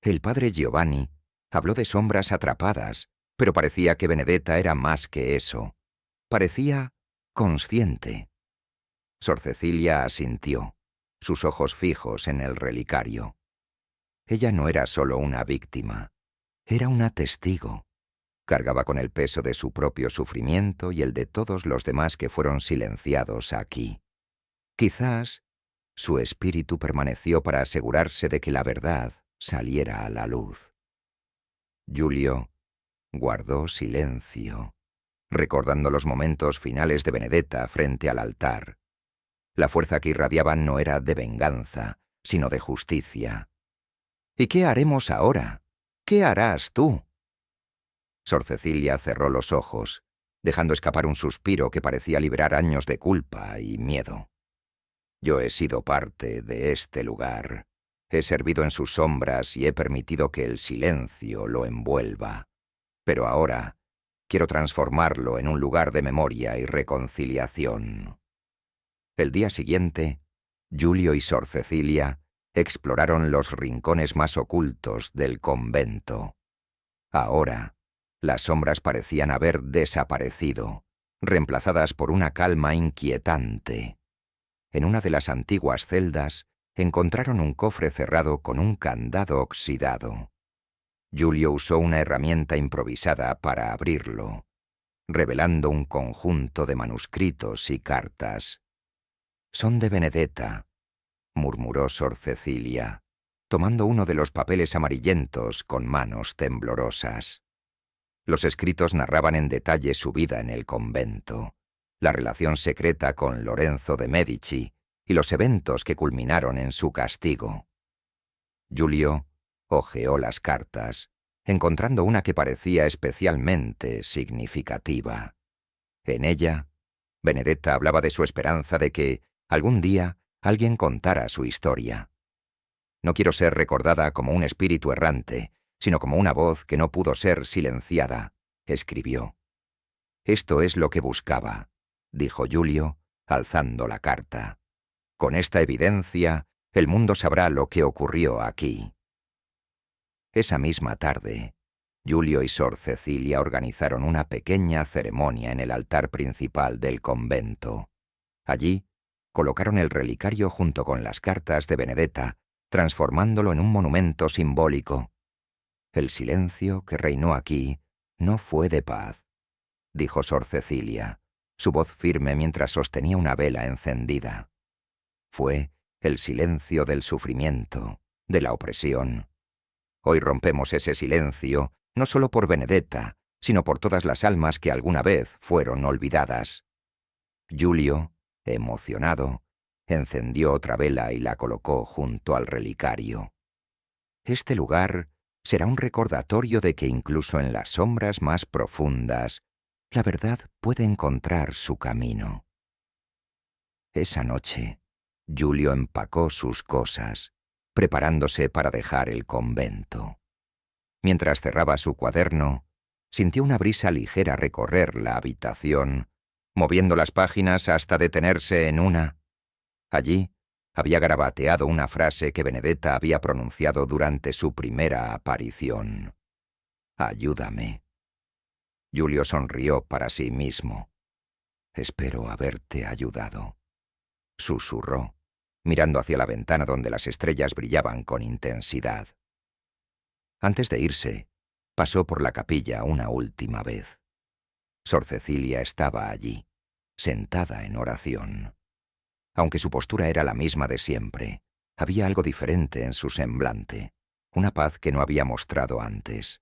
El padre Giovanni habló de sombras atrapadas, pero parecía que Benedetta era más que eso. Parecía consciente. Sor Cecilia asintió, sus ojos fijos en el relicario. Ella no era solo una víctima, era una testigo. Cargaba con el peso de su propio sufrimiento y el de todos los demás que fueron silenciados aquí. Quizás su espíritu permaneció para asegurarse de que la verdad saliera a la luz. Giulio guardó silencio, recordando los momentos finales de Benedetta frente al altar. La fuerza que irradiaban no era de venganza, sino de justicia. «¿Y qué haremos ahora? ¿Qué harás tú?» Sor Cecilia cerró los ojos, dejando escapar un suspiro que parecía liberar años de culpa y miedo. «Yo he sido parte de este lugar. He servido en sus sombras y he permitido que el silencio lo envuelva. Pero ahora quiero transformarlo en un lugar de memoria y reconciliación». El día siguiente, Giulio y Sor Cecilia exploraron los rincones más ocultos del convento. Ahora, las sombras parecían haber desaparecido, reemplazadas por una calma inquietante. En una de las antiguas celdas encontraron un cofre cerrado con un candado oxidado. Giulio usó una herramienta improvisada para abrirlo, revelando un conjunto de manuscritos y cartas. «Son de Benedetta», murmuró Sor Cecilia, tomando uno de los papeles amarillentos con manos temblorosas. Los escritos narraban en detalle su vida en el convento, la relación secreta con Lorenzo de Medici y los eventos que culminaron en su castigo. Giulio hojeó las cartas, encontrando una que parecía especialmente significativa. En ella, Benedetta hablaba de su esperanza de que, algún día, alguien contara su historia. «No quiero ser recordada como un espíritu errante, sino como una voz que no pudo ser silenciada», escribió. «Esto es lo que buscaba», dijo Giulio, alzando la carta. «Con esta evidencia, el mundo sabrá lo que ocurrió aquí». Esa misma tarde, Giulio y Sor Cecilia organizaron una pequeña ceremonia en el altar principal del convento. Allí, colocaron el relicario junto con las cartas de Benedetta, transformándolo en un monumento simbólico. «El silencio que reinó aquí no fue de paz», dijo Sor Cecilia, su voz firme mientras sostenía una vela encendida. «Fue el silencio del sufrimiento, de la opresión. Hoy rompemos ese silencio, no solo por Benedetta, sino por todas las almas que alguna vez fueron olvidadas». Giulio, emocionado, encendió otra vela y la colocó junto al relicario. «Este lugar será un recordatorio de que incluso en las sombras más profundas, la verdad puede encontrar su camino». Esa noche, Giulio empacó sus cosas, preparándose para dejar el convento. Mientras cerraba su cuaderno, sintió una brisa ligera recorrer la habitación, moviendo las páginas hasta detenerse en una. Allí había garabateado una frase que Benedetta había pronunciado durante su primera aparición. «Ayúdame». Giulio sonrió para sí mismo. «Espero haberte ayudado», susurró, mirando hacia la ventana donde las estrellas brillaban con intensidad. Antes de irse, pasó por la capilla una última vez. Sor Cecilia estaba allí, sentada en oración. Aunque su postura era la misma de siempre, había algo diferente en su semblante, una paz que no había mostrado antes.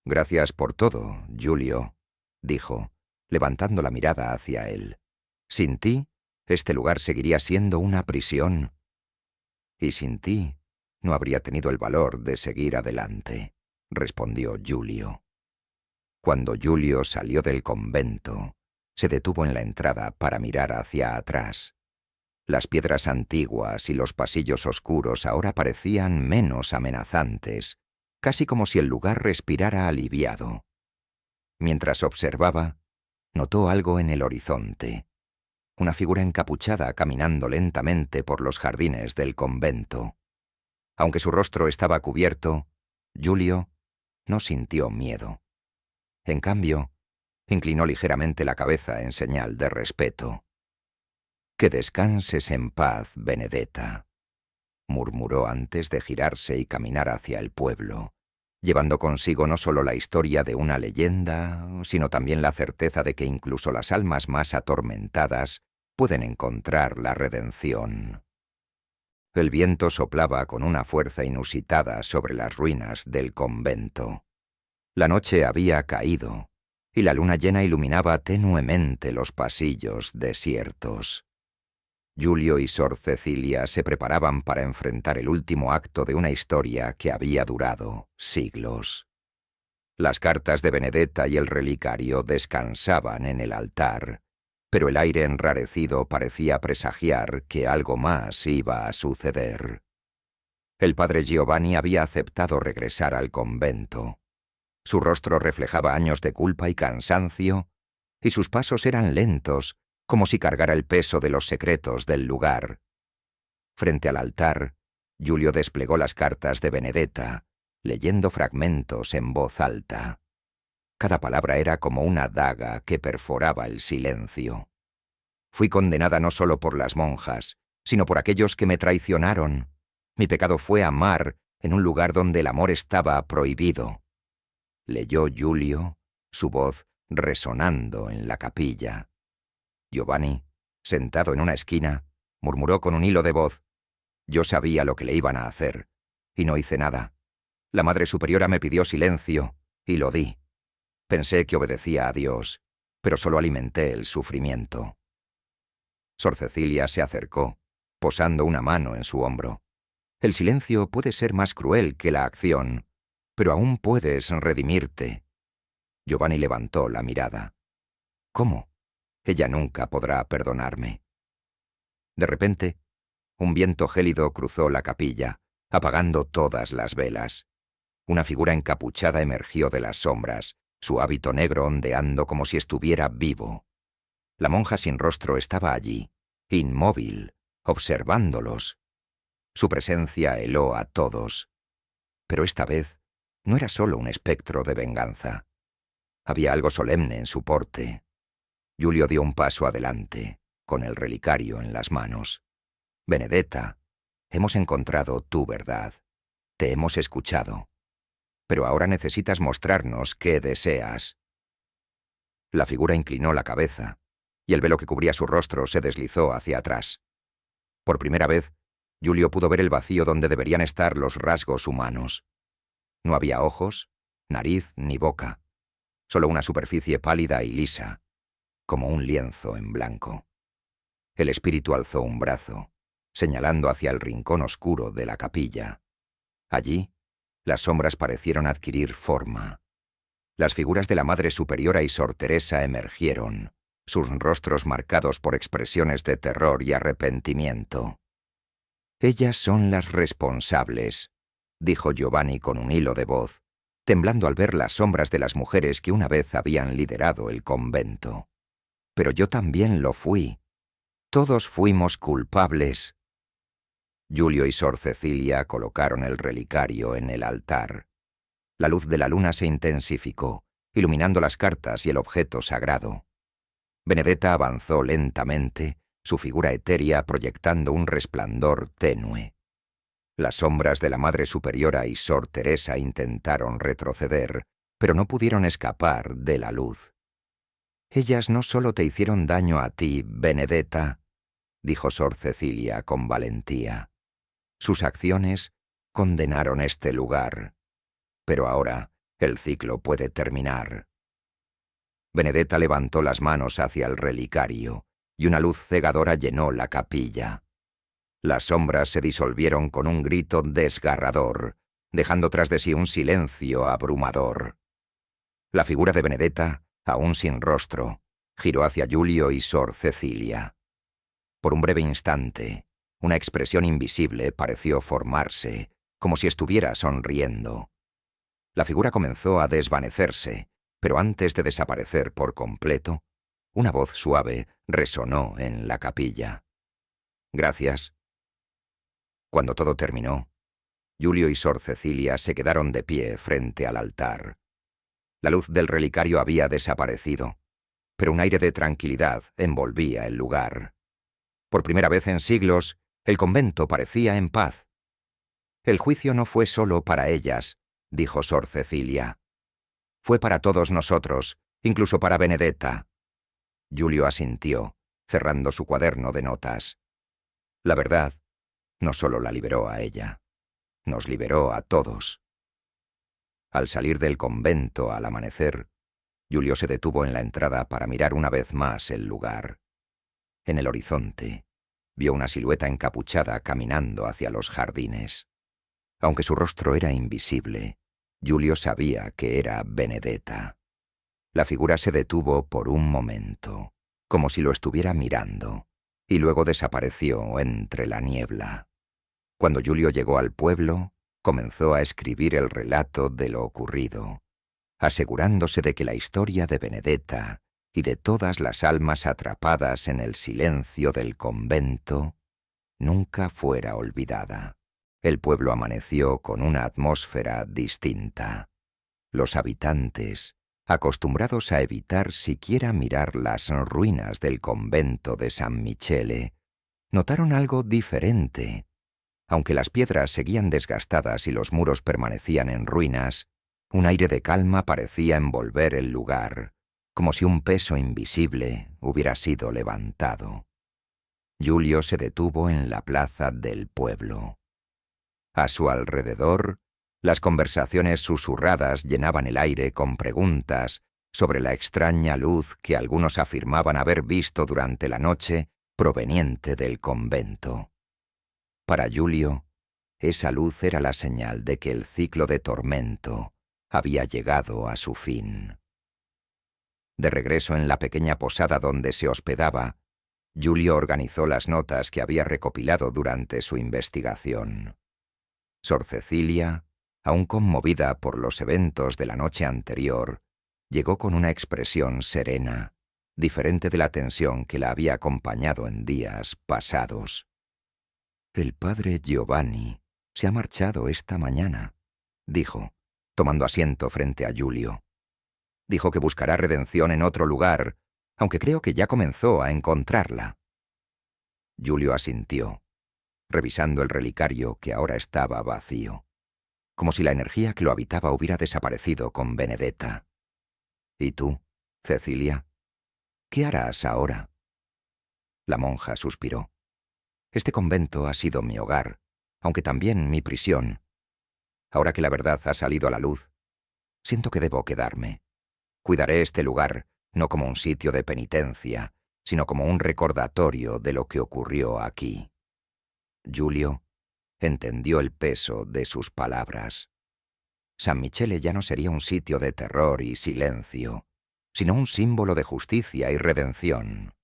«Gracias por todo, Giulio», dijo, levantando la mirada hacia él. «Sin ti, este lugar seguiría siendo una prisión. Y sin ti, no habría tenido el valor de seguir adelante», respondió Giulio. Cuando Giulio salió del convento, se detuvo en la entrada para mirar hacia atrás. Las piedras antiguas y los pasillos oscuros ahora parecían menos amenazantes, casi como si el lugar respirara aliviado. Mientras observaba, notó algo en el horizonte. Una figura encapuchada caminando lentamente por los jardines del convento. Aunque su rostro estaba cubierto, Giulio no sintió miedo. En cambio, inclinó ligeramente la cabeza en señal de respeto. «Que descanses en paz, Benedetta», murmuró antes de girarse y caminar hacia el pueblo, llevando consigo no solo la historia de una leyenda, sino también la certeza de que incluso las almas más atormentadas pueden encontrar la redención. El viento soplaba con una fuerza inusitada sobre las ruinas del convento. La noche había caído, y la luna llena iluminaba tenuemente los pasillos desiertos. Giulio y Sor Cecilia se preparaban para enfrentar el último acto de una historia que había durado siglos. Las cartas de Benedetta y el relicario descansaban en el altar, pero el aire enrarecido parecía presagiar que algo más iba a suceder. El padre Giovanni había aceptado regresar al convento. Su rostro reflejaba años de culpa y cansancio, y sus pasos eran lentos, como si cargara el peso de los secretos del lugar. Frente al altar, Giulio desplegó las cartas de Benedetta, leyendo fragmentos en voz alta. Cada palabra era como una daga que perforaba el silencio. «Fui condenada no solo por las monjas, sino por aquellos que me traicionaron. Mi pecado fue amar en un lugar donde el amor estaba prohibido», leyó Giulio, su voz resonando en la capilla. Giovanni, sentado en una esquina, murmuró con un hilo de voz: «Yo sabía lo que le iban a hacer, y no hice nada. La Madre Superiora me pidió silencio, y lo di. Pensé que obedecía a Dios, pero solo alimenté el sufrimiento». Sor Cecilia se acercó, posando una mano en su hombro. «El silencio puede ser más cruel que la acción, pero aún puedes redimirte». Giovanni levantó la mirada. «¿Cómo? Ella nunca podrá perdonarme». De repente, un viento gélido cruzó la capilla, apagando todas las velas. Una figura encapuchada emergió de las sombras, su hábito negro ondeando como si estuviera vivo. La monja sin rostro estaba allí, inmóvil, observándolos. Su presencia heló a todos. Pero esta vez no era solo un espectro de venganza. Había algo solemne en su porte. Giulio dio un paso adelante, con el relicario en las manos. «Benedetta, hemos encontrado tu verdad. Te hemos escuchado. Pero ahora necesitas mostrarnos qué deseas». La figura inclinó la cabeza, y el velo que cubría su rostro se deslizó hacia atrás. Por primera vez, Giulio pudo ver el vacío donde deberían estar los rasgos humanos. No había ojos, nariz ni boca, solo una superficie pálida y lisa, como un lienzo en blanco. El espíritu alzó un brazo, señalando hacia el rincón oscuro de la capilla. Allí, las sombras parecieron adquirir forma. Las figuras de la Madre Superiora y Sor Teresa emergieron, sus rostros marcados por expresiones de terror y arrepentimiento. «Ellas son las responsables», dijo Giovanni con un hilo de voz, temblando al ver las sombras de las mujeres que una vez habían liderado el convento. Pero yo también lo fui. Todos fuimos culpables. Giulio y Sor Cecilia colocaron el relicario en el altar. La luz de la luna se intensificó, iluminando las cartas y el objeto sagrado. Benedetta avanzó lentamente, su figura etérea proyectando un resplandor tenue. Las sombras de la Madre Superiora y Sor Teresa intentaron retroceder, pero no pudieron escapar de la luz. «Ellas no solo te hicieron daño a ti, Benedetta», dijo Sor Cecilia con valentía. «Sus acciones condenaron este lugar. Pero ahora el ciclo puede terminar». Benedetta levantó las manos hacia el relicario, y una luz cegadora llenó la capilla. Las sombras se disolvieron con un grito desgarrador, dejando tras de sí un silencio abrumador. La figura de Benedetta, aún sin rostro, giró hacia Giulio y Sor Cecilia. Por un breve instante, una expresión invisible pareció formarse, como si estuviera sonriendo. La figura comenzó a desvanecerse, pero antes de desaparecer por completo, una voz suave resonó en la capilla. «Gracias». Cuando todo terminó, Giulio y Sor Cecilia se quedaron de pie frente al altar. La luz del relicario había desaparecido, pero un aire de tranquilidad envolvía el lugar. Por primera vez en siglos, el convento parecía en paz. «El juicio no fue solo para ellas», dijo Sor Cecilia. «Fue para todos nosotros, incluso para Benedetta». Giulio asintió, cerrando su cuaderno de notas. La verdad no solo la liberó a ella, nos liberó a todos. Al salir del convento al amanecer, Giulio se detuvo en la entrada para mirar una vez más el lugar. En el horizonte, vio una silueta encapuchada caminando hacia los jardines. Aunque su rostro era invisible, Giulio sabía que era Benedetta. La figura se detuvo por un momento, como si lo estuviera mirando, y luego desapareció entre la niebla. Cuando Giulio llegó al pueblo, comenzó a escribir el relato de lo ocurrido, asegurándose de que la historia de Benedetta y de todas las almas atrapadas en el silencio del convento nunca fuera olvidada. El pueblo amaneció con una atmósfera distinta. Los habitantes, acostumbrados a evitar siquiera mirar las ruinas del convento de San Michele, notaron algo diferente. Aunque las piedras seguían desgastadas y los muros permanecían en ruinas, un aire de calma parecía envolver el lugar, como si un peso invisible hubiera sido levantado. Giulio se detuvo en la plaza del pueblo. A su alrededor, las conversaciones susurradas llenaban el aire con preguntas sobre la extraña luz que algunos afirmaban haber visto durante la noche proveniente del convento. Para Giulio, esa luz era la señal de que el ciclo de tormento había llegado a su fin. De regreso en la pequeña posada donde se hospedaba, Giulio organizó las notas que había recopilado durante su investigación. Sor Cecilia, aún conmovida por los eventos de la noche anterior, llegó con una expresión serena, diferente de la tensión que la había acompañado en días pasados. «El padre Giovanni se ha marchado esta mañana», dijo, tomando asiento frente a Giulio. «Dijo que buscará redención en otro lugar, aunque creo que ya comenzó a encontrarla». Giulio asintió, revisando el relicario que ahora estaba vacío, como si la energía que lo habitaba hubiera desaparecido con Benedetta. «¿Y tú, Cecilia? ¿Qué harás ahora?» La monja suspiró. «Este convento ha sido mi hogar, aunque también mi prisión. Ahora que la verdad ha salido a la luz, siento que debo quedarme. Cuidaré este lugar no como un sitio de penitencia, sino como un recordatorio de lo que ocurrió aquí». Giulio entendió el peso de sus palabras. San Michele ya no sería un sitio de terror y silencio, sino un símbolo de justicia y redención.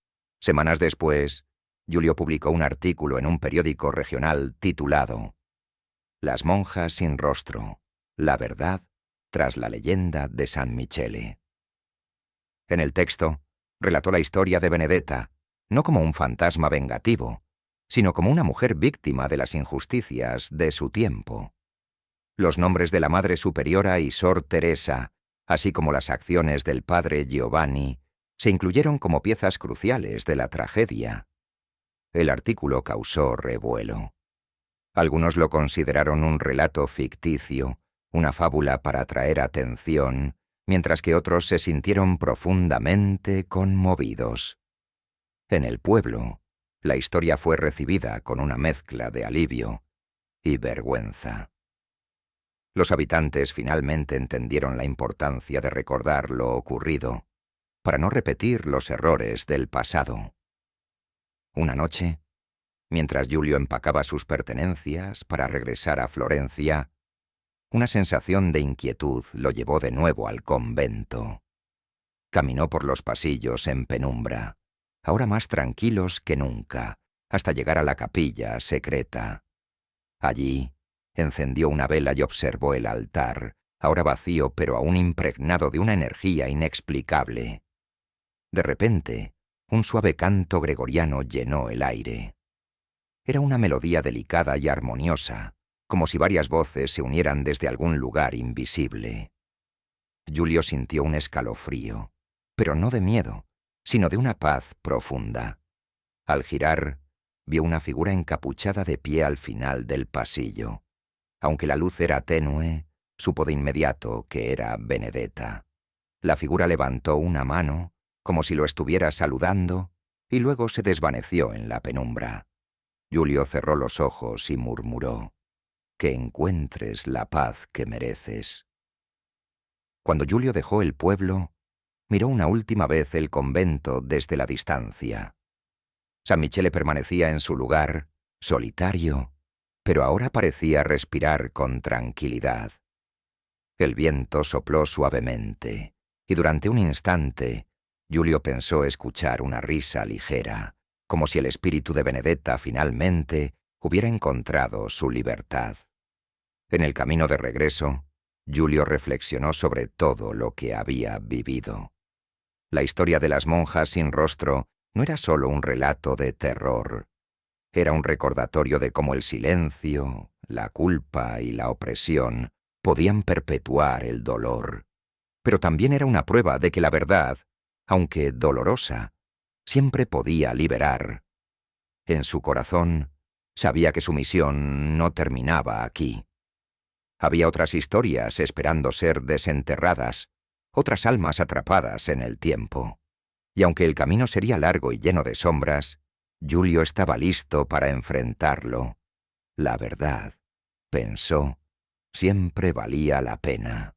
Semanas después, Giulio publicó un artículo en un periódico regional titulado «Las monjas sin rostro, la verdad tras la leyenda de San Michele». En el texto, Relató la historia de Benedetta, no como un fantasma vengativo, sino como una mujer víctima de las injusticias de su tiempo. Los nombres de la Madre Superiora y Sor Teresa, así como las acciones del padre Giovanni, se incluyeron como piezas cruciales de la tragedia. El artículo causó revuelo. Algunos lo consideraron un relato ficticio, una fábula para atraer atención, mientras que otros se sintieron profundamente conmovidos. En el pueblo, la historia fue recibida con una mezcla de alivio y vergüenza. Los habitantes finalmente entendieron la importancia de recordar lo ocurrido, para no repetir los errores del pasado. Una noche, mientras Giulio empacaba sus pertenencias para regresar a Florencia, una sensación de inquietud lo llevó de nuevo al convento. Caminó por los pasillos en penumbra, ahora más tranquilos que nunca, hasta llegar a la capilla secreta. Allí, encendió una vela y observó el altar, ahora vacío pero aún impregnado de una energía inexplicable. De repente, un suave canto gregoriano llenó el aire. Era una melodía delicada y armoniosa, como si varias voces se unieran desde algún lugar invisible. Giulio sintió un escalofrío, pero no de miedo, sino de una paz profunda. Al girar, vio una figura encapuchada de pie al final del pasillo. Aunque la luz era tenue, supo de inmediato que era Benedetta. La figura levantó una mano, como si lo estuviera saludando, y luego se desvaneció en la penumbra. Giulio cerró los ojos y murmuró: «Que encuentres la paz que mereces». Cuando Giulio dejó el pueblo, miró una última vez el convento desde la distancia. San Michele permanecía en su lugar, solitario, pero ahora parecía respirar con tranquilidad. El viento sopló suavemente, y durante un instante, Giulio pensó escuchar una risa ligera, como si el espíritu de Benedetta finalmente hubiera encontrado su libertad. En el camino de regreso, Giulio reflexionó sobre todo lo que había vivido. La historia de las monjas sin rostro no era solo un relato de terror. Era un recordatorio de cómo el silencio, la culpa y la opresión podían perpetuar el dolor. Pero también era una prueba de que la verdad, aunque dolorosa, siempre podía liberar. En su corazón, sabía que su misión no terminaba aquí. Había otras historias esperando ser desenterradas, otras almas atrapadas en el tiempo. Y aunque el camino sería largo y lleno de sombras, Giulio estaba listo para enfrentarlo. La verdad, pensó, siempre valía la pena.